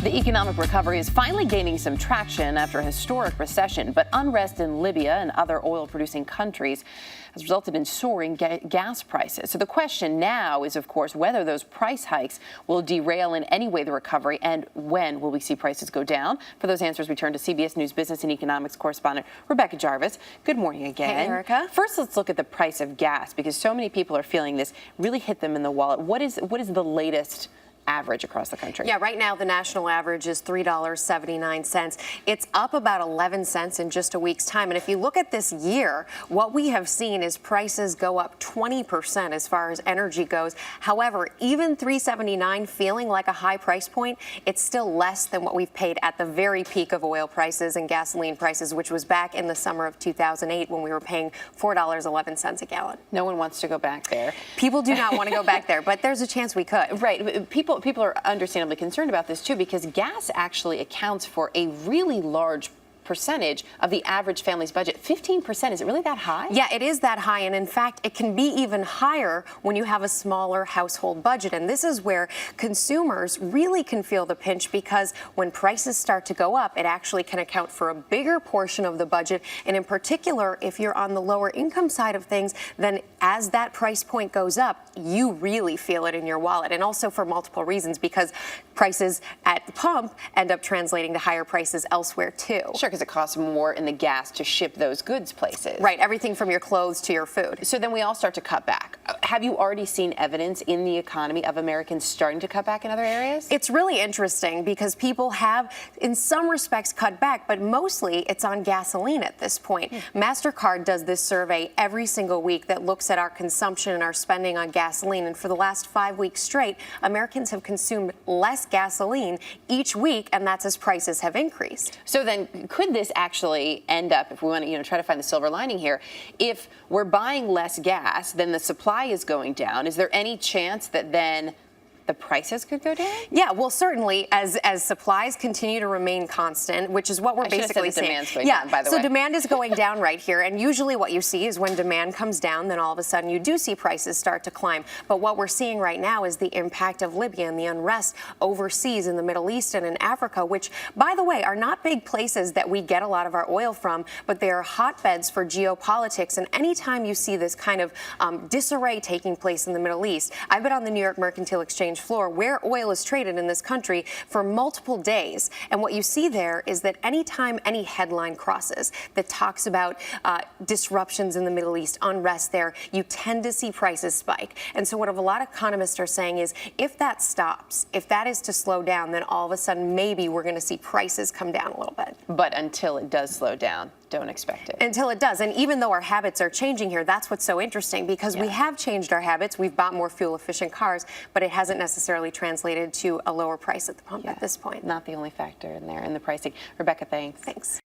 The economic recovery is finally gaining some traction after a historic recession, but unrest in Libya and other oil-producing countries has resulted in soaring gas prices. So the question now is, of course, whether those price hikes will derail in any way the recovery, and when will we see prices go down? For those answers, we turn to CBS News business and economics correspondent Rebecca Jarvis. Good morning again. Hey, Erica. First, let's look at the price of gas, because so many people are feeling this really hit them in the wallet. What is the latest average across the country? Yeah, right now the national average is $3.79. It's up about 11 cents in just a week's time. And if you look at this year, what we have seen is prices go up 20% as far as energy goes. However, even $3.79 feeling like a high price point, it's still less than what we've paid at the very peak of oil prices and gasoline prices, which was back in the summer of 2008 when we were paying $4.11 a gallon. No one wants to go back there. People do not want to go back there, but there's a chance we could. Right. People are understandably concerned about this too, because gas actually accounts for a really large percentage of the average family's budget. 15%, is it really that high? Yeah, it is that high, and in fact, it can be even higher when you have a smaller household budget. And this is where consumers really can feel the pinch, because when prices start to go up, it actually can account for a bigger portion of the budget. And in particular, if you're on the lower income side of things, then as that price point goes up, you really feel it in your wallet. And also for multiple reasons, because prices at the pump end up translating to higher prices elsewhere too. Sure, because it costs more in the gas to ship those goods places. Right, everything from your clothes to your food. So then we all start to cut back. Have you already seen evidence in the economy of Americans starting to cut back in other areas? It's really interesting, because people have, in some respects, cut back, but mostly it's on gasoline at this point. MasterCard does this survey every single week that looks at our consumption and our spending on gasoline, and for the last 5 weeks straight, Americans have consumed less gasoline each week, and that's as prices have increased. So then, could this actually end up, if we want to try to find the silver lining here, if we're buying less gas, then the supply is going down? Is there any chance that then the prices could go down? Yeah, well, certainly as supplies continue to remain constant, which is what we're basically seeing. Demand's going down, by the way. So demand is going down right here, and usually what you see is when demand comes down, then all of a sudden you do see prices start to climb. But what we're seeing right now is the impact of Libya and the unrest overseas in the Middle East and in Africa, which, by the way, are not big places that we get a lot of our oil from, but they are hotbeds for geopolitics. And anytime you see this kind of disarray taking place in the Middle East, I've been on the New York Mercantile Exchange floor where oil is traded in this country for multiple days. And what you see there is that anytime any headline crosses that talks about disruptions in the Middle East, unrest there, you tend to see prices spike. And so what a lot of economists are saying is, if that stops, if that is to slow down, then all of a sudden maybe we're going to see prices come down a little bit. But until it does slow down, don't expect it. Until it does. And even though our habits are changing here, that's what's so interesting, because we have changed our habits. We've bought more fuel-efficient cars, but it hasn't necessarily translated to a lower price at the pump at this point. Not the only factor in there in the pricing. Rebecca, thanks. Thanks.